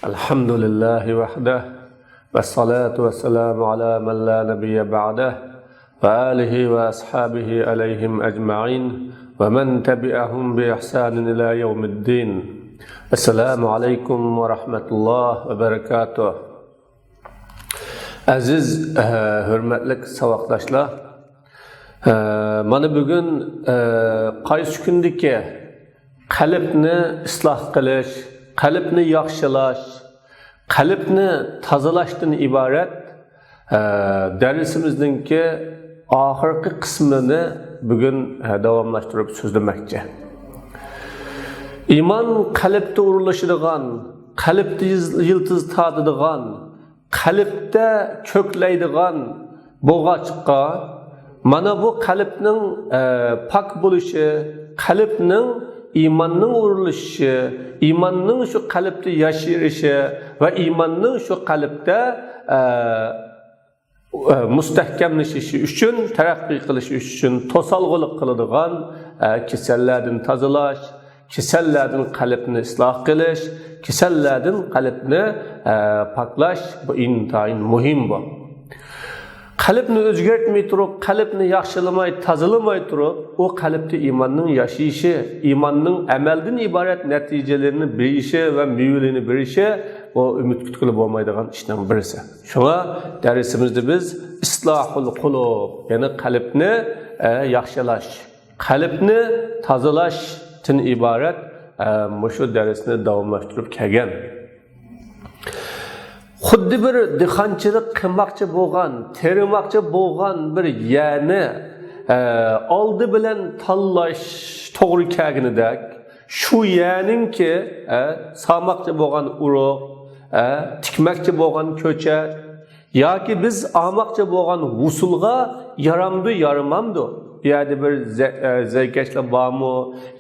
Elhamdülillahi vahdah ve salatu ve selamu ala men la nebiyye ba'dah ve alihi ve ashabihi aleyhim ecma'in ve men tebi'ahum bi ihsanin ila yevmiddin. Esselamu aleyküm ve rahmetullah ve berekatuh. Aziz, hürmetlik savaqdaşlar, mana bugün qaysi kundiki qalbni isloh qilish, qalbni yaxshilash, qalbni tozalashdan iborat darsimizninki oxirgi qismini bugun davomlashtirib so'zlamoqchi. Iymon qalbda urilishadigan, qalbda yiltiz tadadigan, qalbda ko'klaydigan bo'g'ochqa mana bu qalbning pok bo'lishi, qalbning iymonning urilishi, iymonning shu qalbda yashirishi va iymonning shu qalbda mustahkamlashishi uchun, taraqqiy qilishi uchun to'salg'ulik qiladigan kasallardan tozalash, kasallardan qalbni isloh qilish, kasallardan qalbni poklash bu intayin muhim bu. Qalbni o'zgartmay turib, qalbni yaxshilamay, tozalamay turib, o qalbda iymonning yashayishi, iymonning amaldan iborat natijalarini berishi va mevalarini berishi o umid kutgili bo'lmaydigan ishning birisi. Shunga darsimizda biz islohul qulub, ya'ni qalbni yaxshilash, qalbni tozalashdan iborat shu darsni davomlashtirib kelgan. Xuddi bir dehqonchilik qilmoqchi bo'lgan, terimoqchi bo'lgan bir yerni oldi bilan tanlash to'g'ri kelganidek, shu yerninki solmoqchi bo'lgan urug', tikmoqchi bo'lgan ko'chat yoki biz olmoqchi bo'lgan usulga yaramdi, yaramamdi. Bu yerda bir zaykashlar bormi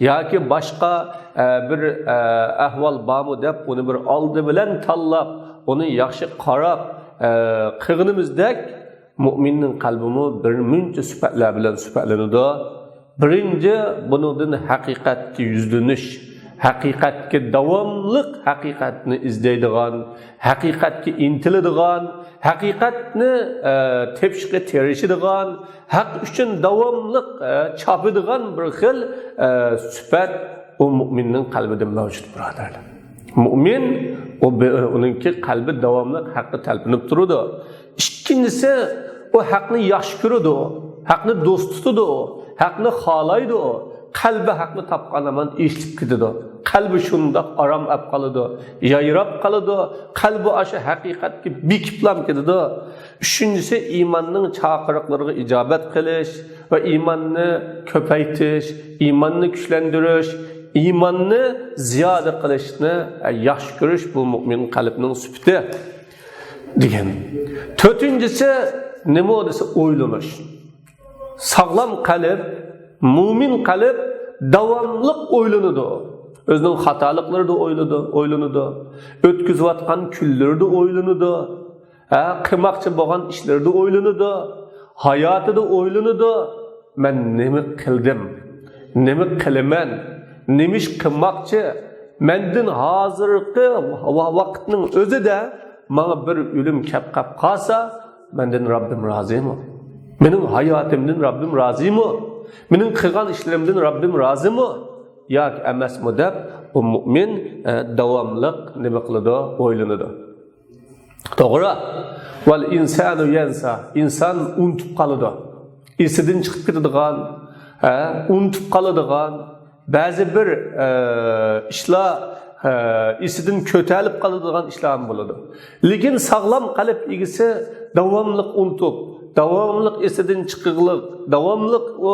yoki boshqa bir ahvol bormi deb uni bir oldi bilan tanlab onu yaxshi qarab qilganimizdek mu'minning qalbimi bir muncha sifatlar bilan sifatlanadi. Birinchi bundan haqiqatga yuzlanish, haqiqatga davomliq haqiqatni izlaydigan, haqiqatga intiladigan, haqiqatni tepishga tirishadigan, haq uchun davomliq chopadigan bir xil sifat o mu'minning qalbida mavjud birodarlar. Mu'min onunki qalbi davomli haqqa talpinib turadi. Ikkinchisi o haqni yaxshi ko'radi, haqni do'st tutadi, haqni xohlaydi. Qalbi haqni topqanaman eshitib ketadi. Qalbi shundoq aram olib qoladi, yayrab qoladi. Qalbi o'sha haqiqatga bekiblam ketadi. Uchinchisi iymonning chaqiriqlariga ijobat qilish va iymonni ko'paytirish, iymonni kuchlantirish, iymonni ziyoda qilishni yaxshi ko'rish bu mu'min qalbning sifati degan. To'rtinchisi nima desa o'ylanish. Sog'lom qalb, mu'min qalb davomli o'ylanadi. O'zining xatoliklarida o'ylanadi, o'tkazayotgan kunlarda o'ylanadi, qilmoqchi bo'lgan ishlarda o'ylanadi, hayotida o'ylanadi. Men nima qildim? Nima qilaman? Nemish qilmoqchi? Mendan hozirgi vaqtning o'zida menga bir o'lim kelib qolsa, mendan Rabbim rozimi? Mening hayotimdan Rabbim rozimi? Mening qilgan ishlarimdan Rabbim rozimi? Yoki emasmi deb o mu'min davomli nima qiladi? O'ylanadi. To'g'ri. Val insanu yansa. Inson unutib qoladi. Esidan chiqib ketadigan, unutib qoladigan ba'zi bir ishlar esidan ko'tarilib qoladigan ishlar ham bo'ladi. Lekin sog'lom qalb egisi davomli unutib, davomli esidan chiqiqliq, davomli o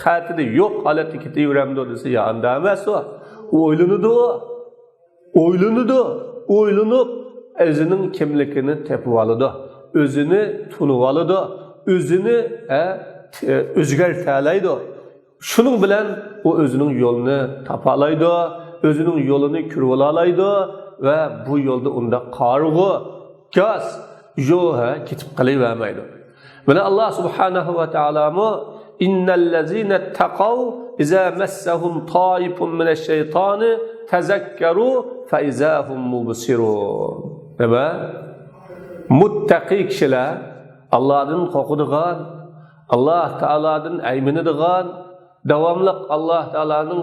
xatida yo'q holatga ketaveramdi desa, ya anda emas o. O'ylanib o'zining kimligini tepib oladi, o'zini tunib oladi, o'zini o'zgartiradi. Shuning bilan o o'zining yo'lini topalaydi, o'zining yo'lini ko'rib olaydi va bu yo'lda unda qarg'u, gaz yo'ha ketib qolavermaydi. Mana Alloh subhanahu va taolo innallazina taqaw iza massahum taifun mineşşeytani tezekkeru fe izahum mubsirun. Nima? Muttaqi kishilar Allohdan qo'rqadigan, Alloh taoladan ayminadigan, davomli Alloh taolaning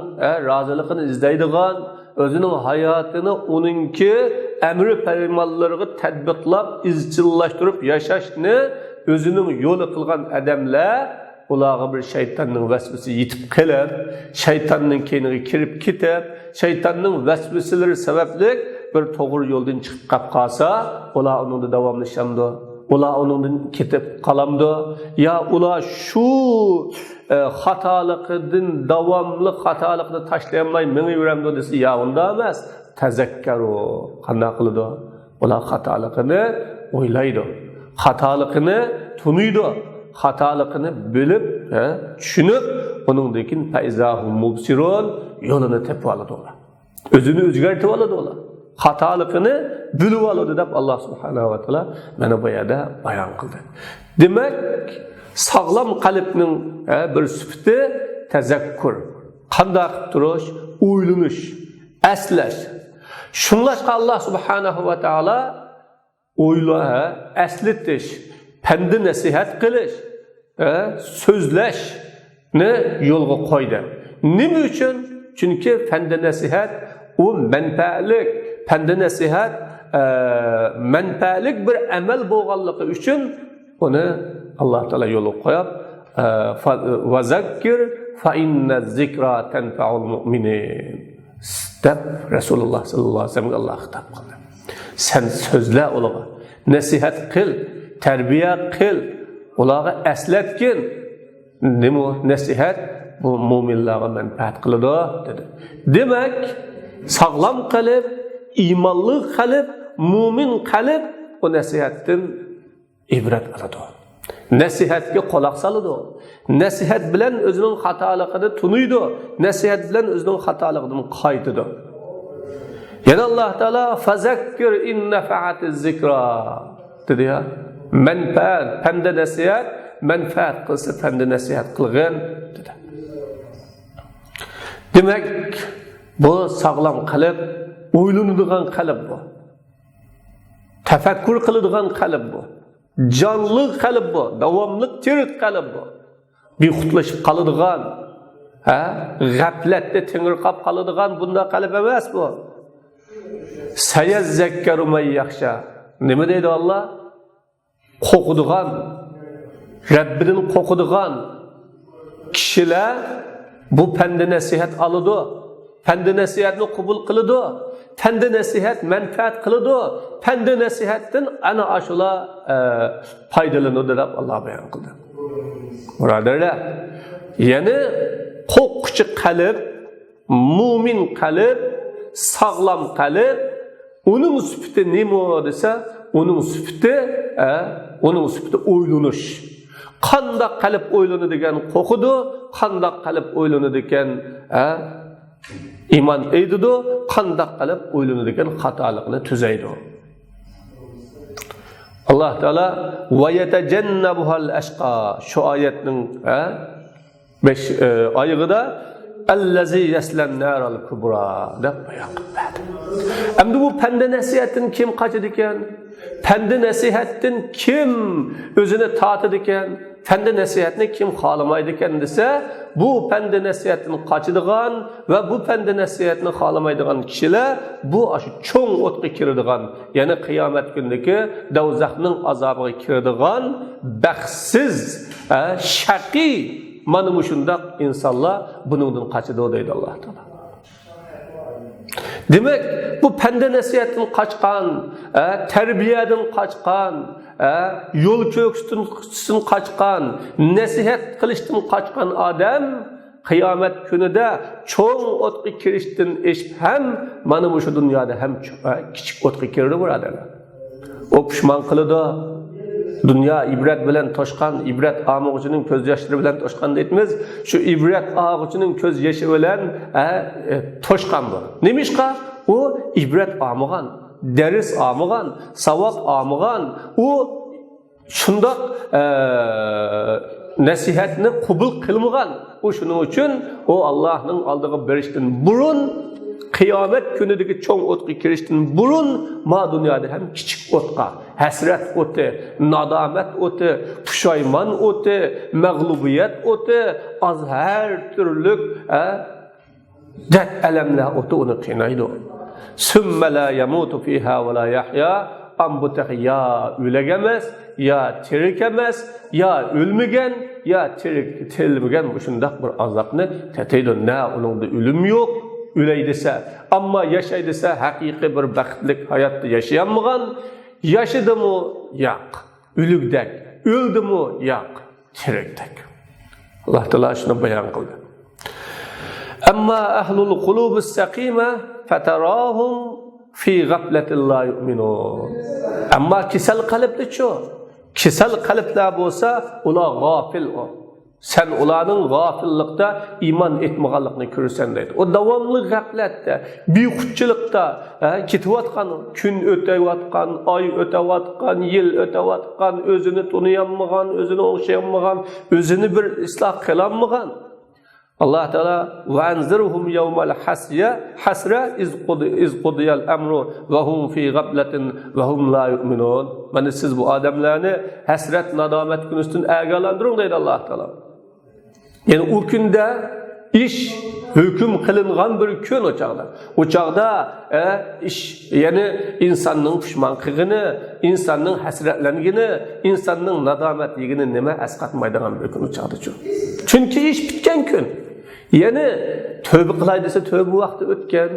roziligini izlaydigan, o'zining hayotini uningki amri farmonlariga tatbiqlab, izchillashtirib yashashni o'zining yo'li qilgan odamlar ularga bir shaytonning vasvasi yetib kelib, shaytonning keyniga kirib ketib, shaytonning vasvasalari sababli bir to'g'ri yo'ldan chiqib qolsa, ular uningda davomlashamdi. Ular onundan ketib qalamdi. Ya ular shu xatoliqdan davomli xatolikni tashlayolmay mengayveramdi desa, ya unda emas. Tazakkaru. Qanday qiladi? Ular xatolikni o'ylaydi. Xatolikni tunuydi. Xatolikni bilib, tushunib, uningdan faizahum mubsirun yo'lini tepib oladi ular. O'zini o'zgartirib oladi ular. Xatolikni bilib oladi deb Alloh subhanahu va taolo mana bu yerda bayon qildi. Demak, sog'lom qalbning bir sifati tazakkur. Qanday turish, o'ylanish, aslash. Shunlashqa Alloh subhanahu va taolo aslatish, pandi nasihat qilish, so'zlashni yo'lga qo'ydi. Nima uchun? Chunki pandi nasihat u manfaatlik, pandi nasihat manfaatlik bir amal bo'lganligi uchun uni Alloh taolo yo'lga qo'yib, va zakkir fa inna zikra tanfa'ul mu'minin. Deb Rasululloh sallallohu alayhi vasallam Alloh xitob qildi. Sen so'zla ularga, nasihat qil, tarbiya qil, ularga eslatgin. Nima nasihat? Bu mu'minlarga manfaat qiladi dedi. Demak, sog'lom qalb, iymonli qalb, mu'min qalb o nasihatdan ibrat oladi. Nasihatga quloq soladi. Nasihat bilan o'zining xatoligini tunuydi. Nasihat bilan o'zining xatoligidan qaytadi. Yana Alloh taolo fazakkir in nafa'atiz zikra dedi ya. Manfaat, panda nasihat, manfaat qilsa panda nasihat qilgan dedi. Demak, bu sog'lom qalb, o'ylanadigan qalb bu. Tafakkur qiladigan qalb bu. Jonli qalb bu, davomli tirik qalb bu. Bexutlashib qoladigan, g'aflatda tingirqab qoladigan bunday qalb emas bu. Sayazzakkaru may yaxsha. Nima deydi Alloh? Qo'rqadigan, Rabbidan qo'rqadigan kishilar bu panda nasihat oladi. Panda nasihatni qabul qiladi. Panda nasihat manfaat qiladi. Panda nasihatdan ana ashular foydalanadi deb Alloh bayon qildi. Birodarlar, ya'ni qo'rquvchi qalb, mu'min qalb, sog'lom qalb, uning sifati nima desa, uning sifati o'ylanish. Qanday qalb o'ylanadi degan qo'rqidi, qanday qalb o'ylanadi degan iymon eydidu, qanday qilib o'ylanadigan xatolikni tuzaydi. Alloh taolo va yatajannabuhal ashqa shu oyatning 5 oyig'ida allazi yaslan naral kubra deb bayon qiladi. Endi bu panda nasihatdan kim qochadi ekan? Panda nasihatdan kim o'zini tortadi ekan? Panda nasihatni kim xohlamaydi ekan desa, bu panda nasihatdan qochadigan va bu panda nasihatni xohlamaydigan kishilar bu shu cho'ng o'tga kiradigan, ya'ni qiyomat kunidagi dovzaxning azobiga kiradigan baxtsiz, shaqiy mana shunday insonlar buningdan qochadi deydi Alloh taolo. Demak, bu panda nasihatdan qochgan, tarbiyadan qochgan, yo'l ko'ksdan qochgan, nasihat qilishdan qochgan odam qiyomat kunida cho'ng o'tga kirishdan eshib ham mana shu dunyoda ham kichik o'tga kiradi birodarlar. O pushmon qiladi. Dunyo ibrat bilan toshgan, ibrat og'uchining ko'z yoshlari bilan toshgan deymiz. Shu ibrat og'uchining ko'z yoshi bilan toshgan bu. Nimishqa? U ibrat olmagan, dars olmagan, savod olmagan. U shundoq nasihatni qabul qilmagan. Shuning uchun u Allohning oldiga berishdan burun qiyomat kunidagi cho'ng o'tga kirishdan burun ma dunyoda ham kichik o'tqa, hasrat o'ti, nadomat o'ti, pushaymon o'ti, mag'lubiyat o'ti, az har turli dard alamlar o'ti uni qiynaydi. Summa la yamutu fiha va la yahya. Ambutak ya öleg emas, ya tirik emas, ya ölmegen, ya tirilmegen bu şundaq bir azapni tataydi. Ne onunda ölüm yok, öleydise, ama yaşaydise haqiqiy bir baxtlik hayatda yaşayanmagan, yaşadı mı? Yok. Ölügdek, öldü mü? Yok. Tirikdek. Allah Teala şunu bayan kıldı. Amma ahlul qulubus saqima fatarahum fi gafletin la yu'minun. Amma kisel kalpli ço. Kisel kalpler bolsa ular gafil o. Sen ularning gafillikda iman etmaganligini görsen deydi. O davamlı gafletde, beyhuççılıkta ketiyotgan, kun öteyotgan, ay öteyotgan, yil öteyotgan, özünü tanıyanmagan, özünü oğşayanmagan, özünü bir islah kılanmagan. Allah Teala وَاَنْزِرْهُمْ يَوْمَ الْحَسْرَ اِذْ قُضِيَ الْاَمْرُ وَهُمْ فِي غَفْلَةٍ وَهُمْ لَا يُؤْمِنُونَ. Yani siz bu adamlarını hasret, nadamet günüstün ergalandırın deydi Allah Teala. Yani o günde iş hüküm kılıngan bir gün o çağda. O çağda iş yani insanın pişmanlığını, insanın hasretlendiğini, insanın nadametliğini neme esqatmaydigan bir gün o çağda. Çünkü iş bitken gün. Yani tövbe kılay dese tövbe vakti ötken,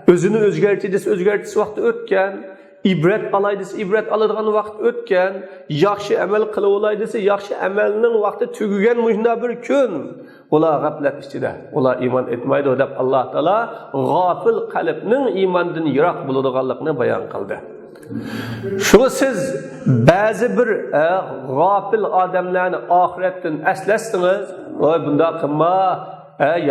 özünü özgerti dese özgertisi vakti ötken, ibret alay dese ibret aladigan vaqt ötken, yaxshi amal qilib olay dese yaxshi amalning vaqti tugagan muhna bir kun. Ular g'aflat ichida, ular iman etmaydi deb Alloh taolo g'ofil qalbning imondan yiroq bo'ladiganligini bayon qildi. Shu siz ba'zi bir g'ofil odamlarni oxiratdan aslasdingiz, voy bunda qilma,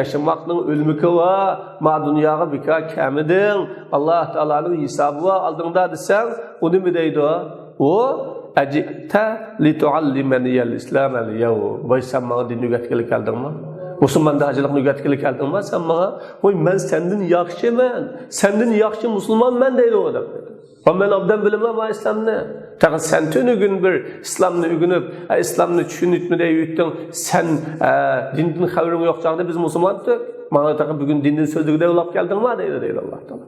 yaşamakның ölmükü var, ma dünyaya bika kemidin, Allah Teala'nın hesabı var, aldığında desen, onu mu deydi o? O, ecikte li tuallimeniyel İslam el-yav. Vay sen bana din nügetkilik eldin mi? Müslüman'da hacılık nügetkilik eldin mi? Sen bana, vay ben sendin yakşı men, sendin yakşı Müslüman men deydi o adam. Ben abden bilimem var İslam ne? Tabi sen tünü gün bir İslam'ını ügünüp, İslam'ını düşünüp de yürüttün, sen dindin haberin yok çağında biz Müslümandık. Bana tabi bugün dindin sözlüğü de ulap geldin mi? Deydi Allah Teala.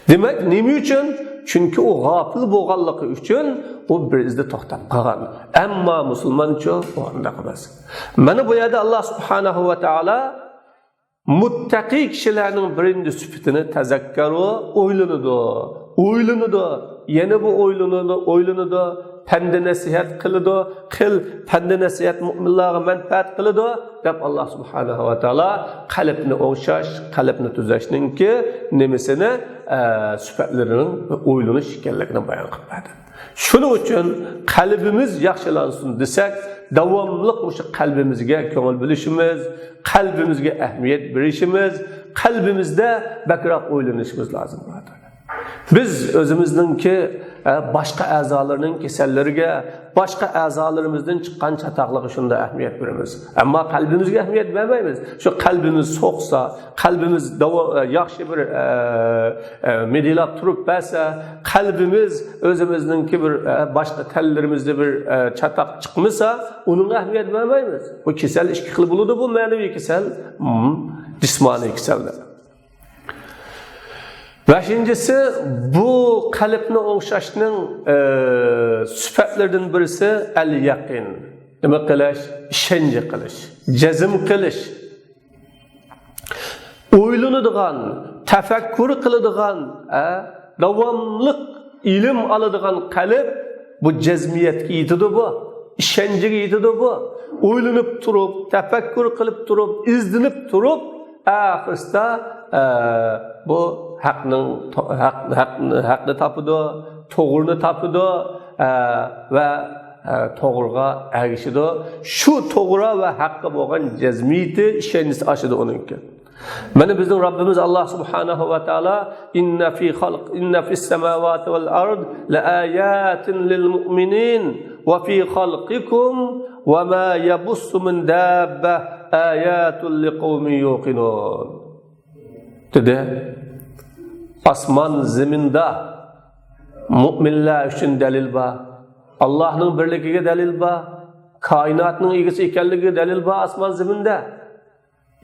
Demek nemi için? Çünkü o gafil boğallığı için o bir izde toxtab qalgan. Ama Müslüman için o anda kalmaz. Bana bu yerde Allah Subhanahu ve Teala muttaqi kişilerinin birinci sübütünü tezekkeru oylanıdı. Yine bu oylanıdı. Pende nasihat kılıdı. Pende nasihat müminlere menfaat kılıdı. Dep Allah Subhanahu ve Teala kalbini oğşaş, kalbini tüzeşnin ki nemesine sübetlerinin oylanı şikellikini bayan kılmadı. Şunun için kalbimiz yaxşılansın desek, davamlılık şu kalbimizge köngül bilişimiz, kalbimizge ehmiyet verişimiz, kalbimizde bakrak oylanışımız lazım. Biz özümüzdeki başka azalarının kesellerine, başka azalarımızdan çıkan çataklığı şunda ehmiyet verimiz. Ama kalbimizge ehmiyet vermeyimiz. Şu kalbimiz soğuksa, kalbimiz yaxşı bir medilap turup belse, kalbimiz özümüzdeki bir başka tellerimizde bir çatak çıkmışsa, onun ehmiyet vermeyimiz. Bu kesel işkili buludu, bu manevi kesel, cismani keseldir. Beşincisi, bu kalbini oğşaşının süfetlerden birisi el-yakin. Demek kılış, işence kılış, cezim kılış. Oylanıdığan, tefekkür kılıdığan, davamlık ilim alıdığan kalp bu cezmiyetki yitidir bu. İşence yitidir bu. Oylanıp durup, tefekkür kılıp durup, izlenip durup, ahiriste bu haqqni tapıdı, toğrunu tapıdı ve toğruğa erişidi. Şu toğra ve haqqı boğan cezmiyeti işenisi aşıdı onunki. Bana bizim Rabbimiz Allah Subhanahu ve Teala inna fi's semavati vel ard la ayatin lil mu'minin ve fi halqikum وَمَا يَبُسُّ مِنْ دَابَّةٍ آيَاتٌ لِقَوْمٍ يُوقِنُونَ dedi. Asman zeminde müminler için delil var. Allah'ın birliğine delil var. Kainatın ilgisi ikenliğine delil var asman zeminde.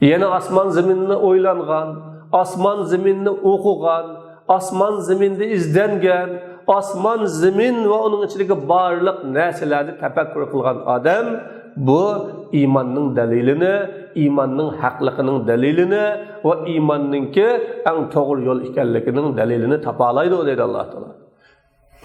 Yine asman zeminini oylanğan, asman zeminini okuğan, asman zeminde izlengen, asman zemin ve onun içindeki barlık neselerini tefekkür kılgan adam bu imanın delilini, imanın haklılığının delilini ve imanınki en doğru yol ikenliğinin delilini tapalaydı o dedi Allah Teala.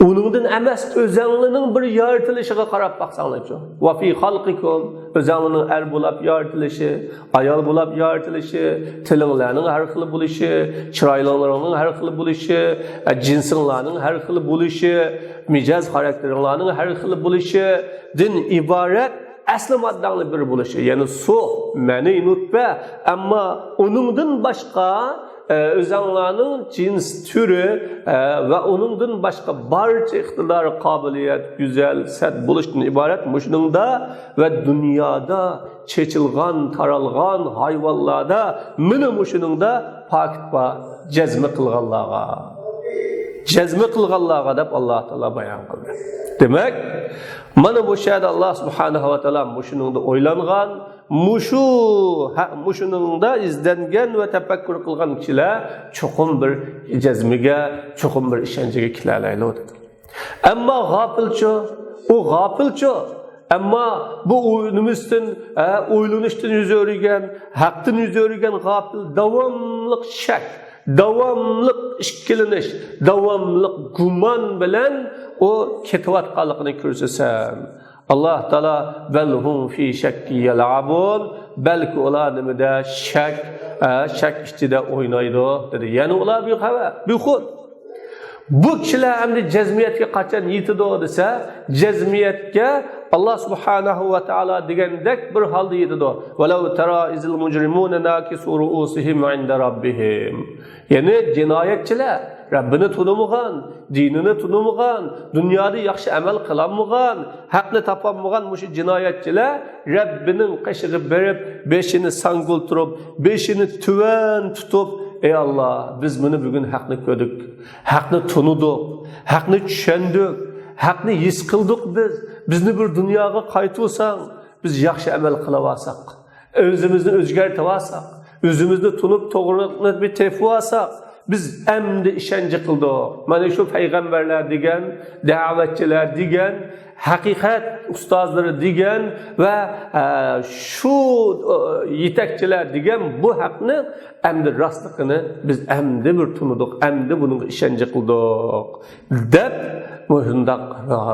Onundan emas özenlinin bir yaratılışına qarab baxsanlarçı. Ve fi halqikum özenlinin er bulab yaratılışı, ayal bulab yaratılışı, tilinglarning har xil bo'lishi, chiroylilarning har xil bo'lishi, jinsinglarning har xil bo'lishi, mijoz xarakteringlarning har xil bo'lishi, din iborat asli moddangli bir bo'lishi. Ya'ni su, mani, nutfa, ammo onundan boshqa özenlarning cins türü ve onundan başka barcha iqtidor, qobiliyat, güzel, sat bo'lishdan iborat mushuningda ve dünyada chechilgan, taralgan hayvonlarda meni mushuningda pokit va jazmi qilganlarga. Jazmi qilganlarga deb Alloh taolo bayon qildi. Demak, mana bu yerda Alloh subhanahu va taolo mushuningda o'ylangan, mushuningda izlangan ve tefekkür qilgan kishilar cho'qim bir jazmiga, cho'qim bir ishonchiga kelalaydi dedi. Ammo g'ofilchi, u g'ofilchi, ammo bu o'yinimizdan, o'ylanishdan yuz o'rgan, haqdan yuz o'rgan g'ofil davomli shak, davomli ishkilanish, davomli gumon bilan o ketayotganligini ko'rsasan, Allah Teala belhum fi shakki yal'abun, belki ular nimada shak ichida o'ynaydi dedi. Ya'ni ular bexud. Bu kishilar endi jazmiyatga qachon yetadi desa, jazmiyatga Allah subhanahu va taolo degandek bir holda yetadi. Walau tara izil mujrimuna nakisu ru'usihim 'inda rabbihim. Ya'ni jinoyatchilar Rabbini tunamagan, dinini tunamagan, dunyoda yaxshi amal qilamagan, haqni topamagan mush jinoyatchilar Rabbining qishig'i berib, beshini sangultirib, beshini tuvan tutib, ey Allah, biz buni bugun haqni ko'rdik, haqni tunudik, haqni tushundik, haqni his qildik biz. Bizni bir dunyoga qaytarsang, biz yaxshi amal qilaversak, o'zimizni o'zgartirsak, o'zimizni tunib to'g'rilikni bir tepib biz emdi işence kıldık. Mana şu peygamberler digen, davetçiler digen, hakikat ustazları digen ve şu yetekçiler digen bu hakkını emdi rastlıkını biz emdi bir tunuduk, emdi bunun işence kıldık. Dep muhundak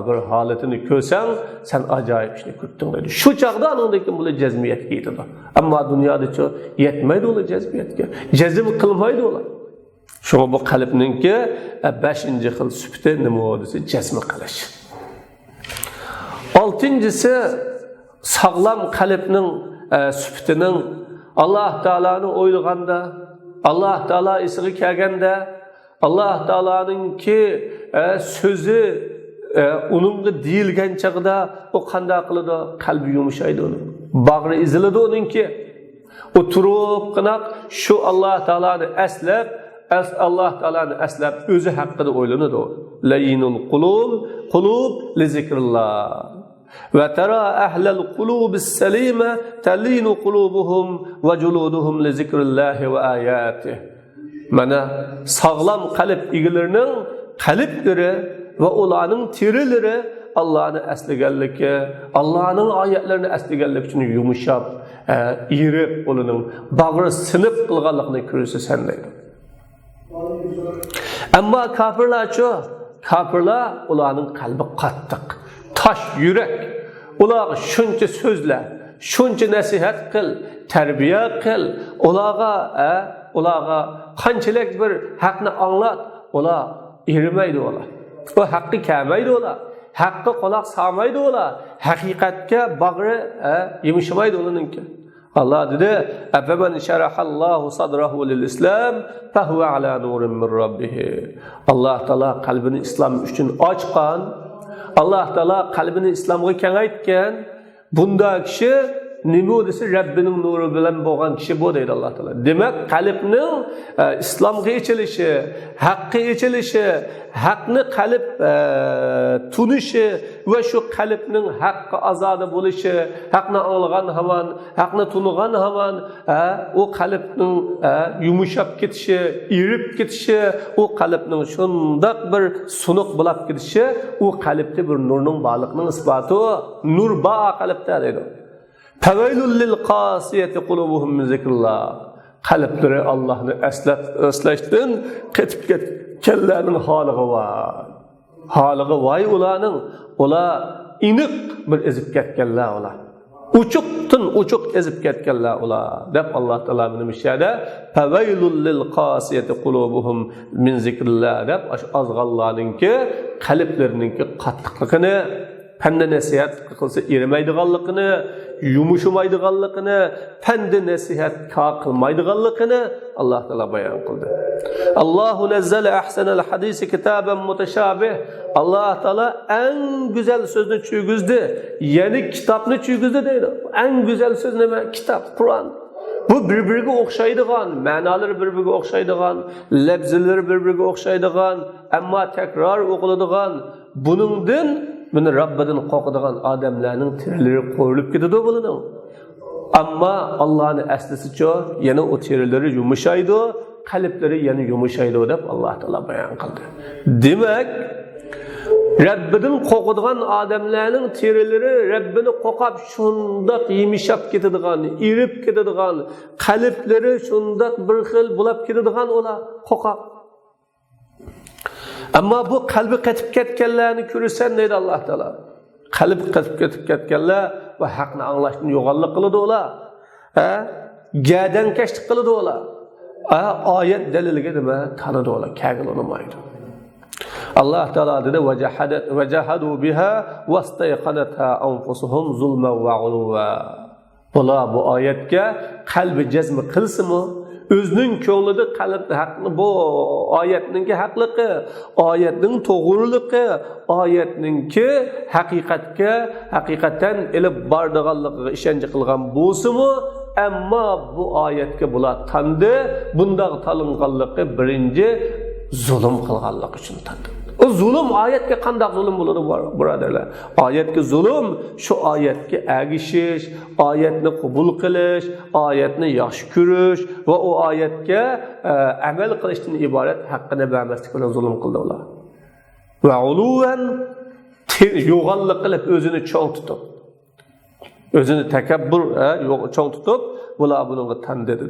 bir haletini görsen sen acayip işini kürttün dedi. Şu çağda anındaki bunu cezmiyet giydi. Ama dünyada çok yetmeydi ola cezmiyetke. Cezim kılmaydı ola. Şuna bu qalbninki 5-ci xil sübti nima desa jazm qilish. 6-cisi sog'lom qalbning sübtining Alloh taoloni o'ylaganda, Alloh taolo esiga kelganda, Alloh taoloninki so'zi uningga deyilgan chaqda u qanday qiladi? Qalbi yumshaydi uning. Bag'ri eziladi uninki. O'tirib qanaq shu Alloh taoloni aslab Allah Teala'nın eslab özü hakkında oylanır o. Layinul kulub li zikrillah. Ve tera ahlel kulubis selime telinu kulubuhum ve culuduhum li zikrillahi ve ayatih. Mana sağlam kalp egilerinin kalpleri ve olanın tirileri Allah'ın esligellikki, Allah'ın ayetlerini esligellik için yumuşap, irip olunun, bağrı sınıp kılganlıkını körüsü sendeydi. Ama kafirlar kafirlar ularning qalbi qattiq, tosh yurak. Ular shuncha so'zlar, shuncha nasihat qil, tarbiya qil, ularga qanchalik bir haqni anglat, ular erimaydi ular. O haqqi kelmaydi ular. Haqqi quloq solmaydi ular. Haqiqatga bag'ri yumshamaydi ularninki. Allah dedi, "Efemen şerahallahu sadrahu lil-İslam, fehuve ala nurin min rabbih." Allah Teala kalbini İslam için açkan, Allah Teala kalbini İslam'a kengaytken, bunda kishi nima desa Rabbining nuri bilan bo'lgan kishi bu deydi Alloh taolo. Demak, qalbning islomga ichilishi, haqqa ichilishi, haqni qalb tunishi va shu qalbning haqqa azodi bo'lishi, haqni anglagan hamon, haqni tunigan hamon, u qalbning yumshab ketishi, irib ketishi, u qalbning shundoq bir sunuq bo'lib ketishi, u qalbda bir nurning borligining isboti, nur ba qalbda deydi. Feveylul lil qasiyeti kulubuhum min zikrillah. Qalbleri Allah'ını eslashdan ketib ketganlarning holiga var. Holiga vay ularning, ular iniq bir ezib ketganlar ular. Uçuqdan uçuq ezib ketganlar ular. Deb Alloh taolo nimishada feveylul lil qasiyeti kulubuhum min zikrillah deb azg'allarninki qalblarininki qattiqligini Pende nasihat qilsa erimaydiganligini, yumshamaydiganligini, pende nasihat qilmaydiganligini Alloh taolo bayon qildi. Allohu nazzala ahsanal hadisi kitaban mutashabih. Alloh taolo eng go'zal so'zni cho'gizdi, ya'ni kitobni cho'gizdi deydi. Eng go'zal so'z nima? Kitob, Qur'on. Bu bir-biriga o'xshaydigan, ma'nolari bir-biriga o'xshaydigan, lafzlari bir-biriga o'xshaydigan, ammo takror o'qiladigan. Buningdan Buni Rabbidan qo'rqadigan odamlarning terileri qo'yilib ketadi bo'ladi. Ammo Allohning aslisicha yana o terileri yumshaydi, qalblari yana yumshaydi deb Alloh taolo bayon qildi. Demak, Rabbidan qo'rqadigan odamlarning terileri Rabbini qo'rqab shundoq yumshab ketadigan, irib ketadigan, qalblari shundoq bir xil bo'lib ketadigan ular qo'rqab. Ammo bu qalbi qatib ketganlarni ko'rsan deydi Alloh taolo. Qalbi qatib ketganlar va haqni anglashni yo'g'onlik qiladi ular. Gadankeşlik qiladi ular. Oyat daliliga nima tanidi ular, kagilolmaydi. Alloh taolo dedi vajahadu biha wastayqanatha anfusuhum zulman va uluwa. Bular bu oyatga qalbi jazm qilsimi? Özünün ko'nglida qalbda haqni bu oyatninki haqligi, oyatning to'g'riligi, oyatninki haqiqatan ilib bordiganligiga ishonch qilgan bo'lsa-mu, ammo bu oyatga bular tandi, bunday talinganligi birinchi zulm qilganligi uchun tandi. O zulm oyatga qanday zulm bo'ladi birodarlar? Oyatga zulm shu oyatga agishish, oyatni qabul qilish, oyatni yaxshi ko'rish va o oyatga amal qilishdan iborat haqqini bermaslik bilan zulm qildi ular. Va uluvan yo'g'onlik qilib o'zini cho'ng tutib, o'zini takabbur cho'ng tutib, bular bunga tan dedi.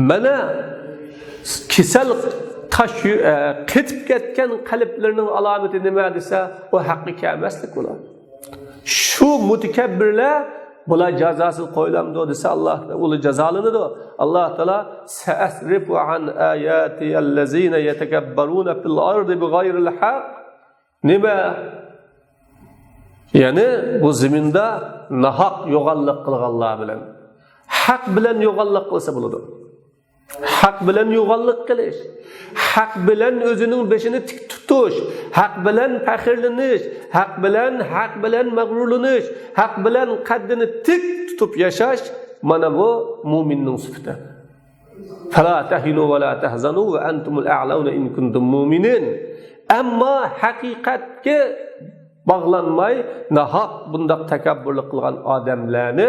Mana kisal ketib ketgan qalblarning alomati nima desa, o haqiqiy emaslik ular. Shu mutakabbirlar bular jazosiz qo'yilamdi desa Alloh ular jazolanadi. Alloh taolo sa'asrifu an ayati allazina yatakabbaruna fil ardi bighayri al-haq. Nima? Ya'ni bu zaminda nahaq yo'g'onlik qilganlar bilan, haq bilan yo'g'onlik qilsa bo'ladi. Haq bilan yo'g'onlik qilish, haq bilan o'zining beshini tik tutish, haq bilan faxrlanish, haq bilan mag'rurlanish, haq bilan qaddini tik tutib yashash, mana bu mu'minning sifati. Fala tahinu va la tahzanu va antumul a'launa in kuntum mu'minin. Ammo haqiqatga bog'lanmay, nahaq bundaq takabburlik qilgan odamlarni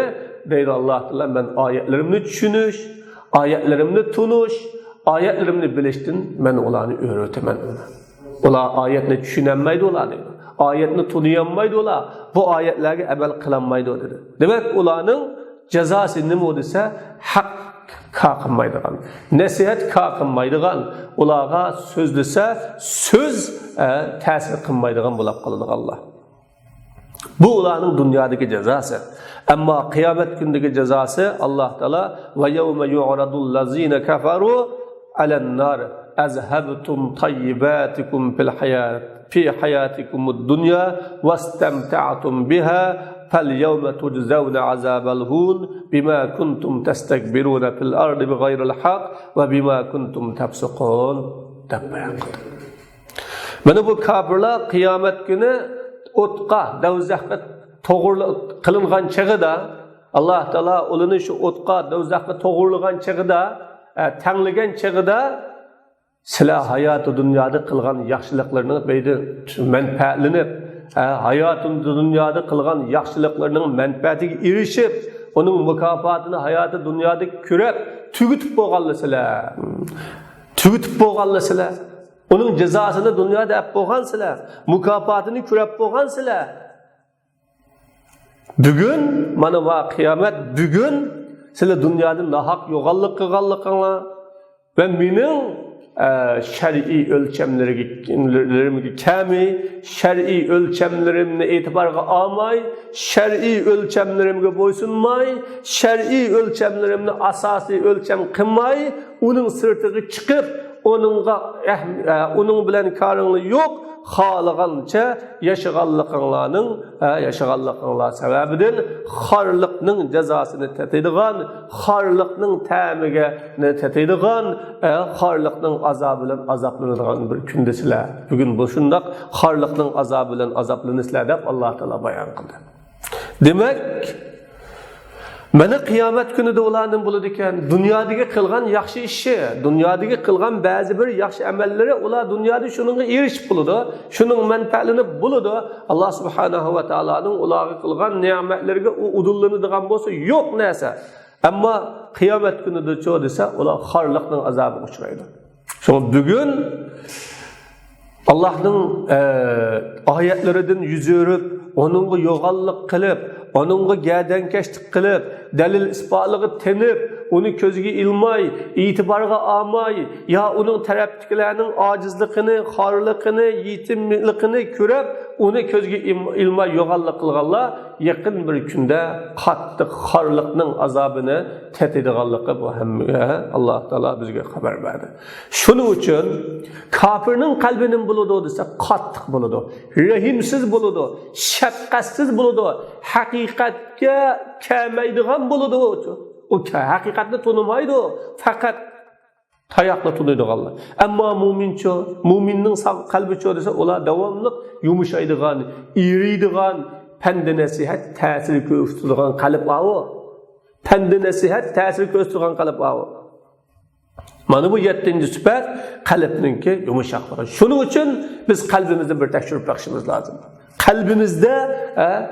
deydi Alloh taolo, men oyatlarimni tushunish, oyatlarimni tunish, oyatlarimni bilishdan men ularni o'rgataman. Ular oyatni tushunolmaydi ular dedi. Oyatni tuniolmaydi ular. Bu oyatlarga amal qilolmaydi dedi. Demak, ularning jazosi nima desa, haq qilmaydigan, nasihat qilmaydigan, ularga so'z desa, so'z ta'sir qilmaydigan bo'lib qoladi Alloh. Bu ularning dunyodagi jazosi. Ammo qiyomat kunidagi jazosi Alloh taolo va yawma yu'radul lazina kafaru alan nar azhabtum tayyibatikum fi hayatikumud dunya wastamta'tum biha فَالْيَوْمَ تُجْزَوْنَ عَذَابَ الْهُونِ بِمَا كُنْتُمْ تَسْتَكْبِرُونَ فِي الْأَرْضِ بِغَيْرِ الْحَقِّ وَبِمَا كُنْتُمْ تَفْسُقُونَ deb bayon qildi. Mana bu kafirlar qiyomat kuni o'tqa, dovzaxga to'g'ri qilingan chig'ida Alloh taolo ularni shu o'tqa, do'zaxga to'g'rilagan chig'ida, tanlagan chig'ida sizlar hayoti dunyoda qilgan yaxshiliklarning beydi manfaatlanib, hayoti dunyoda qilgan yaxshiliklarning manfaatiga erishib, uning mukofotini hayoti dunyoda ko'rib, tugitib bo'lganlar. Tugitib bo'lganlar. Uning jazosini dunyoda olib bo'lgansizlar, mukofotini ko'rib bo'lgansizlar. Bugun mana va qiyomat bugun sizlar dunyoda nahaq yo'g'onlik qilganliginglar va mening shar'iy o'lchamlarimga kami, shar'iy o'lchamlarimni e'tiborga olmay, shar'iy o'lchamlarimga bo'ysunmay, shar'iy o'lchamlarimni asosiy o'lcham qilmay, uning sirtiga chiqib, uning bilan ko'ringli yo'q, xohlagancha yashaganliklar sababidan xorliqning jazosini tatiydigan, xorliqning ta'miga tatiydigan, xorliqning azobi bilan azoblanadigan bir kunda sizlar. Bugun bu shundoq xorliqning azobi bilan azoblanasizlar deb Alloh taolo bayon qildi. Demak, mana qiyomat kunida ularning bo'ladi ekan, dunyodagi qilgan yaxshi ishi, dunyodagi qilgan ba'zi bir yaxshi amallari ular dunyoda shuningga erishib bo'ladi, shuning manfaatlanib bo'ladi. Alloh subhanahu va taoloning ularga qilgan ne'matlariga u udullanadigan bo'lsa yo'q narsa. Ammo qiyomat kunida cho desa, ular xorliqning azobiga uchraydi. Shu bugun Allohning oyatlaridan yuz o'rib, onunga yo'g'onlik qilib, onunga gadankeşlik qilib, dalil isbotligiga tenib, uni ko'ziga ilmay, e'tiborga olmay, yo uning tarafdagilarning ojizligini, xorligini, yetimligini ko'rib, uni ko'ziga ilmay yo'g'onlik qilganlar yaqin bir kunda qattiq xorliqning azobini tatiydiganligi bu hammaga Alloh taolo bizga xabar berdi. Shuning uchun kofirning qalbining bo'ladi desa qattiq bo'ladi, rahimsiz bo'ladi, shafqatsiz bo'ladi, haqiqatga kelmaydigan bo'ladi u. O haqiqatni tunimaydi, faqat tayoqni tunaydiganlar. Ammo mu'mincho, mu'minning qalbicho desa ular davomli yumshaydigan, eriydigan, pand nasihat ta'sir ko'rsatadigan qalb avu. Pand nasihat ta'sir ko'rsatadigan qalb avu. Mana bu 7-sifat qalbninki yumshoq bo'ladi. Shuning uchun biz qalbimizni bir tekshirib bakishimiz lozim. Qalbimizda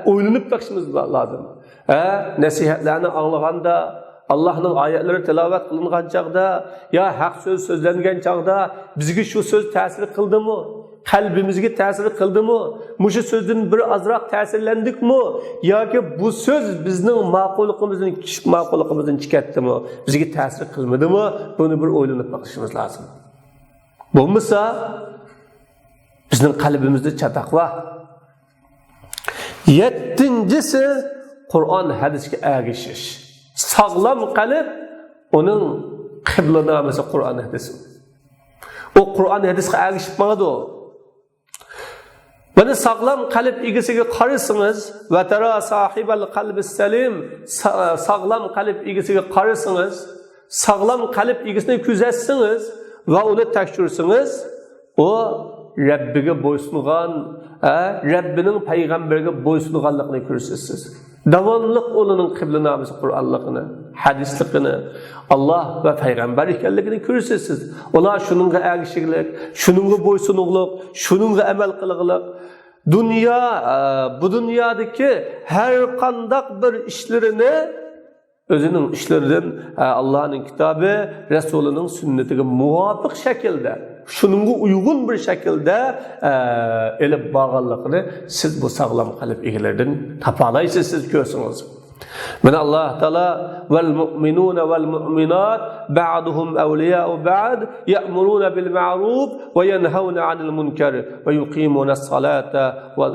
o'ylanib bakishimiz lozim. Nasihatlarni anglaganda, Allah'ın ayetleri tilavet kılıngan çağda, ya hak söz sözlengen çağda bizge şu söz tesir kıldı mı? Kalbimizge tesir kıldı mı? Muşu sözün bir azrak tesirlendik mi? Ya ki bu söz bizning ma'qulligimizdan chiqatdi mi? Bizge tesir kılmadı mı? Bunu bir o'ylanib bakışımız lazım. Bo'lmasa bizning qalbimizda chataq var. 7-si Qur'on hadisga ergishish. Sağlam qalb onun qibla namasi Qur'on hadis. O Qur'on hadisga ergishibmadi o. Buni sağlam qalb egasiga qarasangiz va tara sahibal qalbis salim, sağlam qalb egasiga qarasangiz, sağlam qalb egasini kuzatsangiz va uni tekshirsangiz, o Rabbiga bo'ysungan, Rabbining payg'ambariga bo'ysunganligini ko'rasiz. Davomliq o'zining qibla namasi Qur'onligini, hadisligini, Alloh va payg'ambar ekanligini ko'rasiz. Ular shuningga ergishishlik, shuningga bo'ysunug'lik, shuningga amal qilg'lik. Dunyo, bu dunyodagi har qanday bir ishlarini o'zining ishlaridan Allohning kitobi, Rasulining sunnatiga muvofiq shaklda, shuningga uyg'un bir shaklda elib borganligini siz bu sog'lom qalb egalaridan topalaysiz, siz ko'rsangiz. Mana Alloh taolo val mu'minuna val mu'minat ba'duhum awliya'u ba'd ya'muruna bil ma'ruf va yanhauna 'anil munkar va yuqimuna as-salata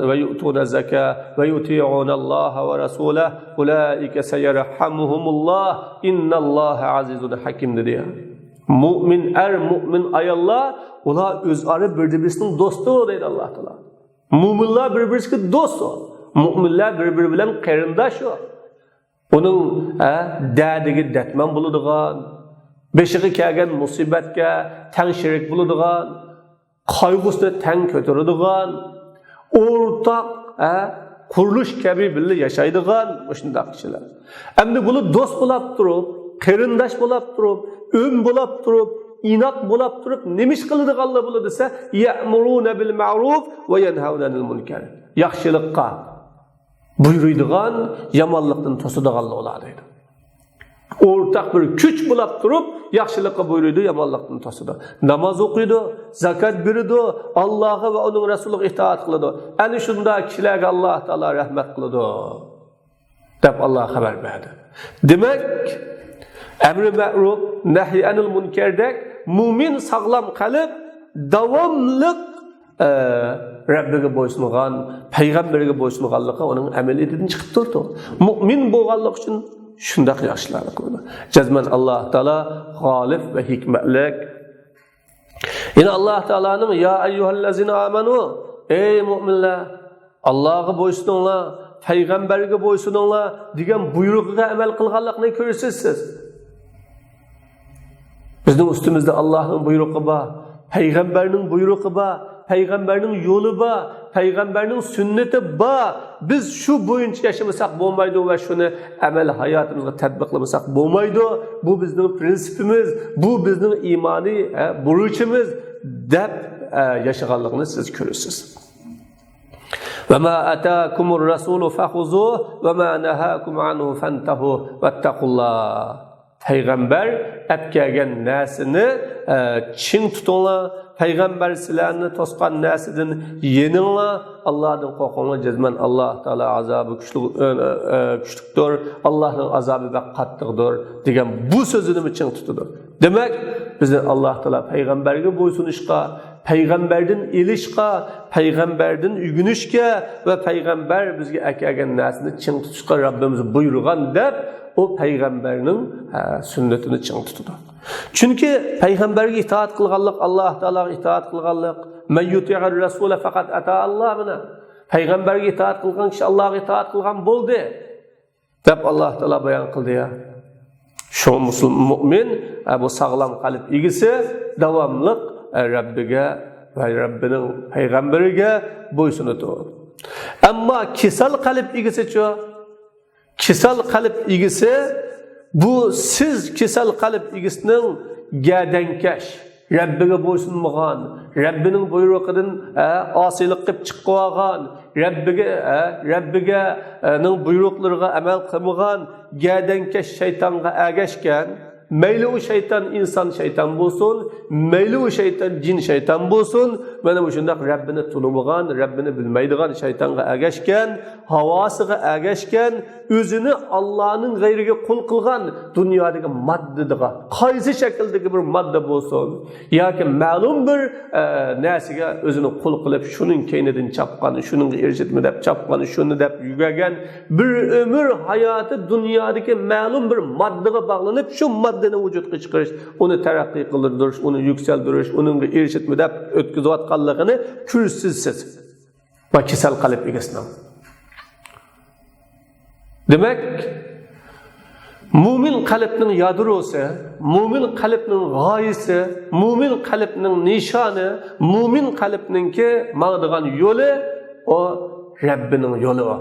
va yu'tuna az-zakata va yuti'una Alloha va rasulahu ulaika sayarhamuhumulloh innalloha azizun hakim dedi. Mu'min mu'min ayollar ular o'zaro bir-birining do'sti deydi Alloh taolo. Mu'minlar bir-biriga do'st, mu'minlar bir-biri bilan qarindosh. Onun dadiga datman bo'ladigan, beshiga kelgan musibatga tang sherik bo'ladigan, qayg'usini tang ko'taradigan, o'rtoq qurilish kabi birga yashaydigan o'shunday kishilar. Endi buni do'st bo'lib turib, qarindosh bo'lib turib, bo'lib turib, inat bo'lib turib, nima ish qiladiganlar bo'ladi desa, ya'muruna bil ma'ruf va yanhauna anil munkar. Yaxshilikqa buyuradigan, yomonlikdan to'sadiganlar bo'ladi deydi. O'rtaq bir kuch bo'lib turib, yaxshilikqa buyuradi, yomonlikdan to'sadi. Namoz o'qiydi, zakat beradi, Allohga va uning rasuliga itoat qiladi. Ana shunday kishilarga Alloh taolo rahmat qiladi deb Alloh xabar berdi. Demak, amri ma'ruf, nahy anil munkardek mu'min sog'lom qalb davomli Rabbiga bo'ysungan, payg'ambarga bo'ysunganligi uning amaliyatidan chiqib turdi. Mu'min bo'lganlik uchun shunday yaxshilarni qiladi. Jazman Alloh taolo g'olib va hikmatlik. Yana Alloh taolaning ya ayyuhallazina amanu, ey mu'minlar, Allohga bo'ysuninglar, payg'ambarga bo'ysuninglar degan buyrug'iga amal qilganlikni ko'rasiz siz. Bizning ustimizda Allohning buyrug'i bor, payg'ambarning buyrug'i bor, payg'ambarning yo'li bor, payg'ambarning sunnati bor. Biz shu bo'yicha yashamasak bo'lmaydi va shuni amal hayotimizga tatbiqlamasak bo'lmaydi. Bu bizning prinsipimiz, bu bizning iymoniy burchimiz deb yashaganligini siz ko'rasiz. Va ma ataakumur rasulu fakhuzuhu va ma nahakum anhu fantahu wattaqullah. Payg'ambar atkagan narsani ching tutinglar, payg'ambar sizlarni to'sgan narsadan yeninglar, Allohdan qo'rqinglar. Jazman Alloh taolo azobi kuchlidir, Allohning azobi qattiqdir degan bu so'zini ching tutadi. Demak, biz Alloh taolo payg'ambarga bo'ysunishga, payg'ambardan elishga, payg'ambardan ugunishga va payg'ambar bizga atkagan narsani ching tutishga Rabbimiz buyurgan deb o payg'ambarning sunnatini ching tutadi. Chunki payg'ambarga itoat qilganlik, Alloh taologa itoat qilganlik, man yuti'ir rasula faqat ata Alloh mana. Payg'ambarga itoat qilgan kishi Allohga itoat qilgan bo'ldi deb Alloh taolo bayon qildi ya. Shu mu'min bu sog'lom qalb egisi davomli Rabbiga va Rabbining payg'ambariga bo'ysunadi. Ammo kasal qalb egisi-chi, kasal qalb egisi bu siz kasal qalb egisining gadankash, Rabbiga bo'ysunmagan, Rabbining buyrug'idan osiylik qilib chiqib olgan, Rabbiga ning buyruqlariga amal qilmagan gadankash shaytonga agashgan. Mayli o shayton inson shayton bo'lsin, mayli o shayton jin shayton bo'lsin, mana bu shunday Rabbini tunamagan, Rabbini bilmaydigan shaytonga agashgan, havosiga agashgan, o'zini Allohning g'ayriga qul qilgan dunyodagi moddaga, qaysi shakldagi bir modda bo'lsin, yoki ma'lum bir narsaga o'zini qul qilib, shuning keynidan chapgan, shuning erishitma deb chapgan, shuni deb yugagan, bir umr hayoti dunyodagi ma'lum bir moddaga bog'lanib, shu moddani vujudga chiqarish, uni taraqqiy qildirish, uni yuksaltirish, uningga erishitma deb o'tkazayotganligini ko'rsizsiz. Va kasal qalb egasidan. Demak, mu'min qalbning yadrosi, mu'min qalbning g'oyasi, mu'min qalbning nishoni, mu'min qalbningki maqdigan yo'li o Rabbining yo'li o.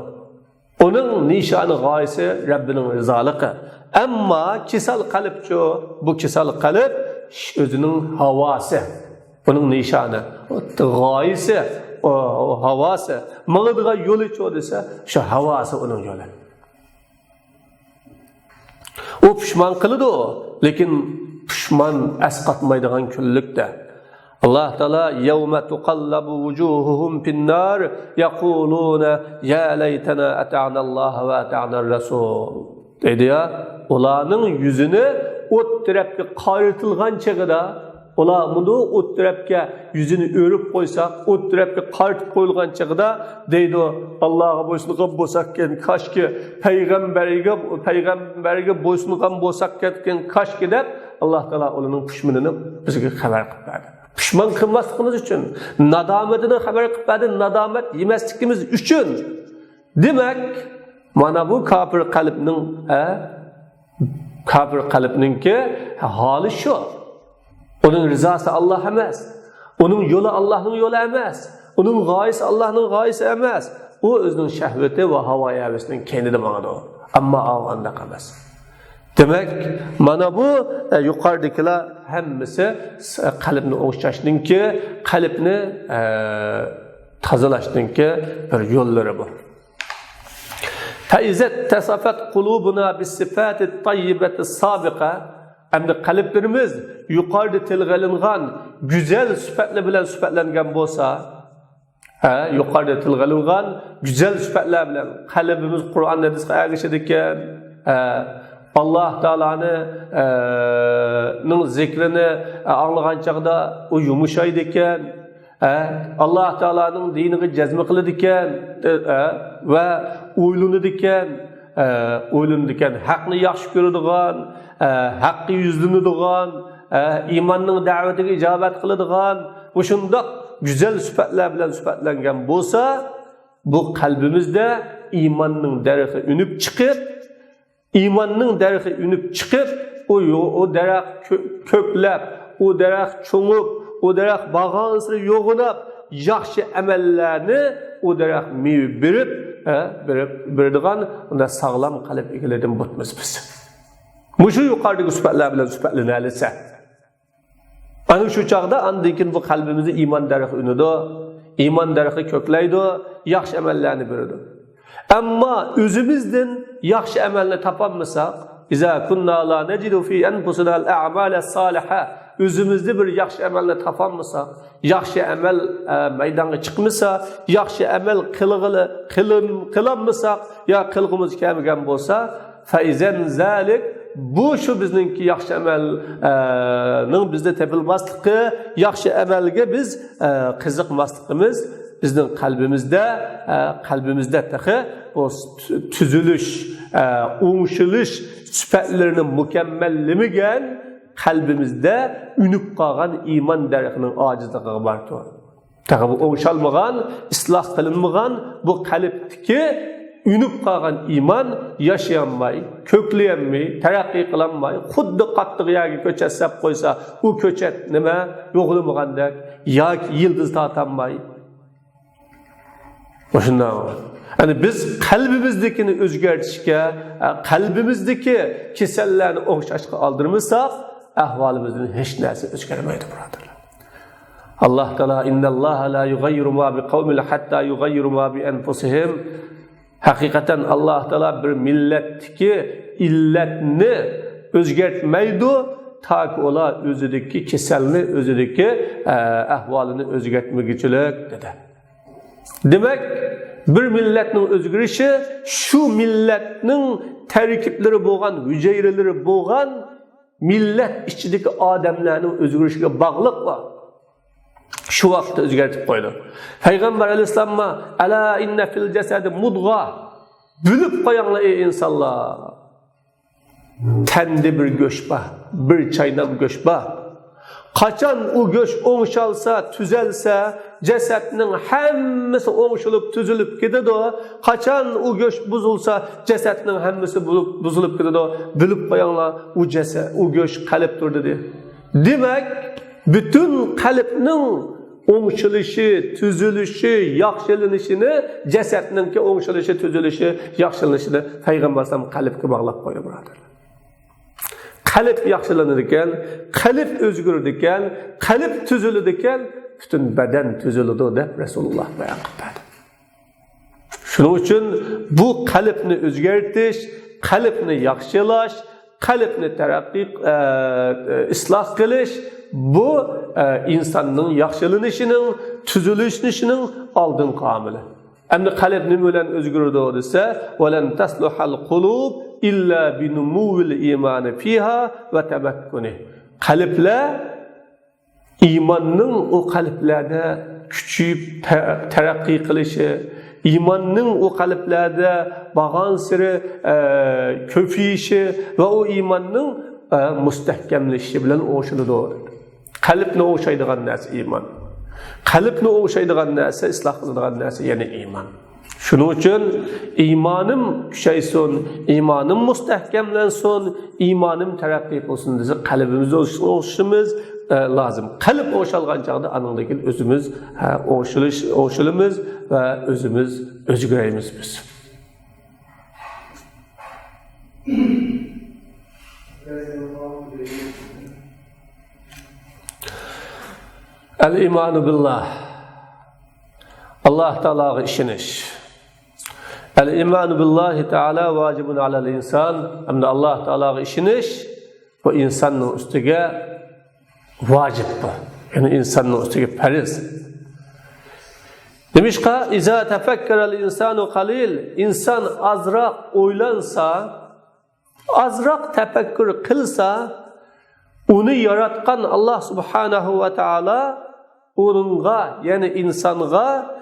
Uning nishoni g'oyasi Rabbining rizoligi. Ammo kasal qalbchi, bu kasal qalb o'zining havosi, uning nishoni, g'oyasi, o havosi, maqdigan yo'li cho desa, shu havosi uning yo'li. O pishman qiladi, lekin pishman asqatmaydigan kunlikda. Allah Taala yawma tuqallabu wujuhuhum fin-nar yaquluna ya laytana ata'na Allah va ata'na ar-rasul. Deydi ya, ularning yuzini o't tarafga qayrilgan chig'ida, ular buni o't tarafga yuzini o'rib qo'ysak, o't tarafga qaytib qo'yilgan chig'ida deydi, Allohga bo'ysungan bo'lsak-ken, kashki payg'ambarga bo'ysungan bo'lsak-ken, kashki deb Alloh taolo ularning pushmanini bizga xabar qilib berdi. Pushman qilmasligimiz uchun, nadomatini xabar qilib berdi, nadomat yemasligimiz uchun. Demak, mana bu kafir qalbningki holi shu. Onun rızası Allah emas. Onun yolu Allah'ın yolu emas. Onun gayesi Allah'ın gayesi emas. o özünün şəhveti ve hava həvəsinin kendini mağadı o. Ama ağanda emas. Demek, mana bu yukarıdakiler hemmisi kalbini oğuşlaştın ki, kalbini tazalaştın ki bir yolları bu. Feizet tesafet kulubuna bis sifati tayyibeti sabika, hem de kalplerimiz yukarıda tilgəlinğan güzel süpetler bilen süpetlengen bolsa, yukarıda tilgəlinğan güzel süpetler bilen kalbimiz Kur'an hadis ağışıdıkken, Allah Teala'nın zikrini anlayan çağda o yumuşaydı iken, Allah Teala'nın dinini cezmi kılıdı iken ve uylunudu iken, hakkını yaxşı görüdüğün, hakkı yüzlünüdüğün, imanın davetine icabet kılıdığın, bu şundak güzel süpetler bilen süpetlengen bolsa, bu kalbimizde imanın dereki ünüp çıkıp, İmanның dərəxi ünüp çıkıp, o dərəx kökləb, o dərəx çoğup, o dərəx bağansırı yoğunab, yaxşı əməllərini o dərəx meyve birdiğən, onda sağlam qalib egilədim butmuz biz. Muşu yukarıdaki süpətlər bilən süpətli nəlisə. Anın şu çağda, andikin bu qalbimizi iman dərəxi ünüdü, iman dərəxi kökləydi, yaxşı əməllərini birdi. Ama özümüzden yaxşı əməlini tapanmısaq, İzâ kunnâ lâ necidu fî enfusunâl a'mâle sâliha, özümüzde bir yaxşı əməlini tapanmısaq, yaxşı əməl meydana çıkmasa, yaxşı əməl kılanmısaq, ya kılgımız kəmigən bolsa, feizen zâlik, bu şu bizninki yaxşı əməlinin bizde tepilmazlıqı, yaxşı əməlge biz kızıqmazlıqımız, bizden kalbimizde tahi o tüzülüş, uğuşuluş süpetlerinin mükemmellimi gen kalbimizde ünüp kalan iman dərəxinin acizliği var. Tahi bu uğuşalmağan, islah kılınmağan bu kalpteki ünüp kalan iman yaşayanmay, kökleyenmay, terakki kılanmay, xuddi qattiq yagi köçet sep koysa, o köçet nime yoğulmağandak, yagi yıldız tatanmay. Yani biz kalbimizdekini özgertişke, kalbimizdeki kesellerini oğuşaşka aldırmışsak, ahvalimizin hiç nesi özgermeydi buradır. Allah Teala innallaha la yugayyiru ma bi kavmin hatta yugayyiru ma bi enfusihim. Hakikaten Allah Teala bir milletteki illetini özgertmeydi, ta ki ola özüdeki keselini, özüdeki ahvalini özgertmek içilik dedi. Demek bir milletin özgürüşü şu milletin terkipleri boğan, hücreleri boğan millet içindeki adamların özgürüşüne bağlılık var. Şu vakitte özgürtüp koydu. Peygamber Aleyhisselam'a ala inne fil cesedi mudga bülüp koyanla ey insanlar tende bir göçba, bir çaynam göçba. Kaçan o göç oğuşalsa, tüzelse, cesetinin hemmisi oğuşulup, tüzülüp gidiyor. Kaçan o göç buzulsa, cesetinin hemmisi buzulup gidiyor. Bülüp bayanlar o göç kaliptir dedi. Demek, bütün kalipnin oğuşuluşu, tüzülüşü, yakşılınışını, cesetinin ki oğuşuluşu, tüzülüşü, yakşılınışını Peygamber Aleyhisselam kalipki bağlap koydu buradır. Kalp yaxşılanırken, kalp özgürdükken, kalp tüzülüdükken, bütün beden tüzülüdü de Resulullah beyan kıldı. Şunun için bu kalpni özgertiş, kalpni yaxşılaş, kalpni terakki, ıslah kılış, bu insanın yaxşılanışının, tüzülüşünün aldın kamili. Hem de kalp nümülen özgürdü ise, وَلَنْ تَسْلُحَ الْقُلُوبِ İlla binumuvil imanı fiha ve temekkuni. Kalpler imanın o kalplerde küçüyüp terakki kılışı, imanın o kalplerde bağansırı köpüyüşü ve o imanın müstehkemleşi bilen oğuşunu doğru. Kalp ne oğuşaydıgan nesi iman. Kalp ne oğuşaydıgan nesi ıslah kılıdıgan nesi yani iman. Şunun için imanım küçeysin, imanım müstehkemlensin, imanım terakki olsun diye kalbimizde oluşumuz lazım. Kalp oğuşalgan çağda anındaki özümüz oğuşulumuz ve özümüz özgüreymiz biz. El-imanu billah. Allah Teala'ya işiniş. El-imanu billahi Teala vacibun alel insan. Hem de Allah Teala'ya işiniş bu insanın üstüge vacip bu. Yani insanın üstüge feriz. Demiş ki, İza tefekkerel insanu kalil, insan azrak oylansa, azrak tefekkür kılsa, onu yaratkan Allah subhanahu ve Teala, onunla, yani insanğa,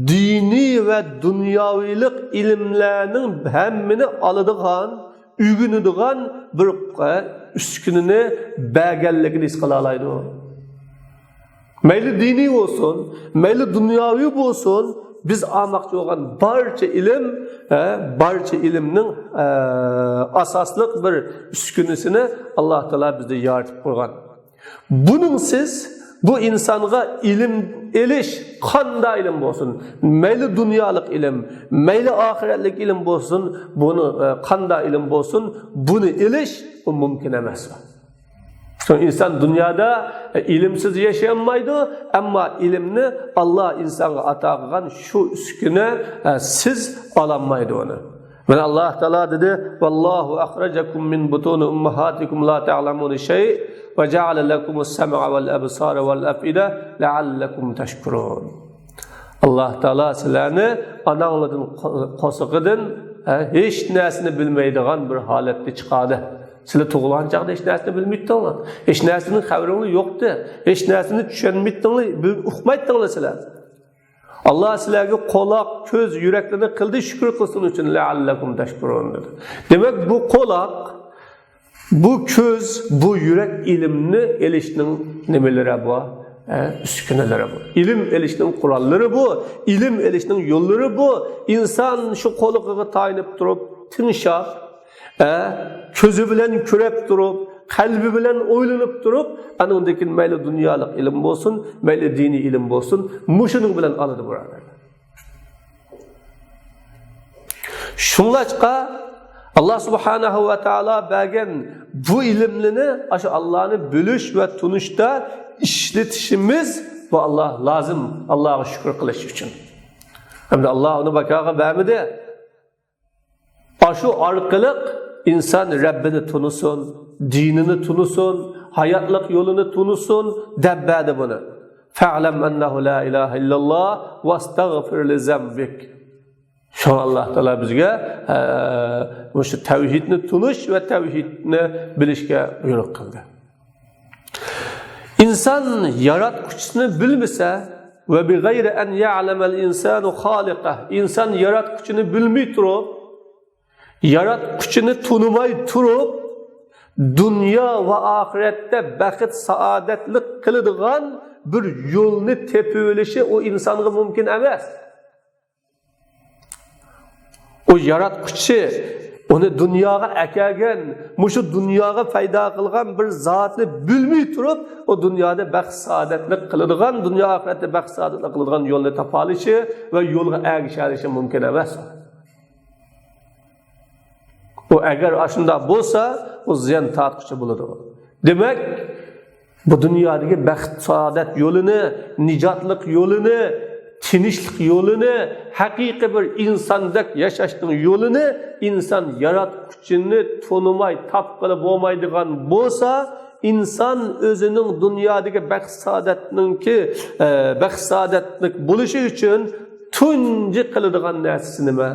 dini ve dünyavilik ilimlerinin hemmini alıdığan, ügünüdüğün bir üskününü belgellikini iskalalaydı o. Meyli dini olsun, meyli dünyavi olsun, biz almakçı olan barca ilimnin asaslık bir üskünüsünü Allah Teala bizde yaratıp koygan. Bunun siz bu insanğa ilim eliş, kanda ilim olsun, meyli dünyalık ilim, meyli ahiretlik ilim olsun, bunu kanda ilim olsun, bunu eliş bu mümkün emez. İnsan dünyada ilimsiz yaşayamaydı ama ilimni Allah insana atağıgan şu üsküne siz alamaydı onu. Ve Allah Teala dedi: "Vallahu akhrajakum min butun ummahatikum la ta'lamun şey ve ja'ala lekumus sem'a vel absara vel afida la'allakum tashkurun." Allah Teala sizlarni ananglardan qo'sig'idan hech narsani bilmaydigan bir holatga chiqadi. Sizlar tug'ilgan chaqda hech narsani bilmaydinglar. Hech narsaning xabaringiz yo'qdi. Hech narsani tushunmaydinglar, uqmaydinglar sizlar. Allah sizlarga quloq, ko'z, yuraklarni qildi, shukr qilsin uchun la'allakum tashkurun dedi. Demak, bu quloq, bu ko'z, bu yurak ilmni elishning nimalari bu? Üsküneleri bu. İlim elişinin kuralları bu. İlim elişinin yolları bu. İnsan şu koluğuna tayinip durup, tinşap, közü bilen kürep durup, kalbi bilen oylanıp durup, anındaki meyli dünyalık ilim olsun, meyli dini ilim olsun, muşunun bilen alıdı burada. Şunlaçka Allah subhanahu ve Teala belgen bu ilimlerini Allah'ını bölüş ve tunuşta işletişimiz bu Allah lazım. Allah'a şükür kılış için. Hem de Allah onu bakağa vermedi. Şu arkalık insan Rabbini tunusun, dinini tunusun, hayatlık yolunu tunusun, debbedi bunu. Fe'lem ennehu la ilahe illallah ve estağfir li zembik. Şu Allah Teala bizge şu tevhidni tunuş ve tevhidni bilişke buyruq kıldı. İnsan yaratkucusunu bilmese ve bi gayri en ya'lemel insanu halikah. İnsan yaratkucunu bilmey turup, yaratkucunu tunumay turup, dünya ve ahirette bakit saadetlik kılıdığan bir yolunu tepüvelişi o insanlığı mümkün emez. O yaratkucu onu dünyaya ekergen, şu dünyaya fayda kılgan bir zatını bilmey turup, o dünyada baxt saadetlik kılıdığan, dünya ahirette baxt saadetlik kılıdığan yolunu tapalışı ve yolga erişalışı mümkün emez. O eğer aşında bolsa, o ziyan tatkucu buludu. Demek, bu dünyadaki baxt saadet yolunu, nicatlık yolunu, tinişlik yolunu, hakiki bir insandak yaşaştığın yolunu insan yaratkucunu tanımay, tapqılı olmaydıgan bolsa, insan özünün dünyadaki baxt saadetlik buluşu için tuncu kılıdığan nersini mi?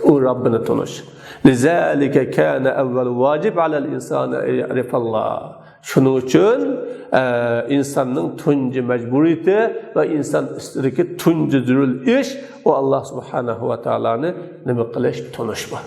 O Rabbini tanış. Lizalike kana evvel vacib alel insana ya'rifallah. Şunun için insanın tuncu mecburiyeti ve insan üstündeki tuncu zürül iş o Allah subhanahu ve Teala'nı nime kılış tanışma.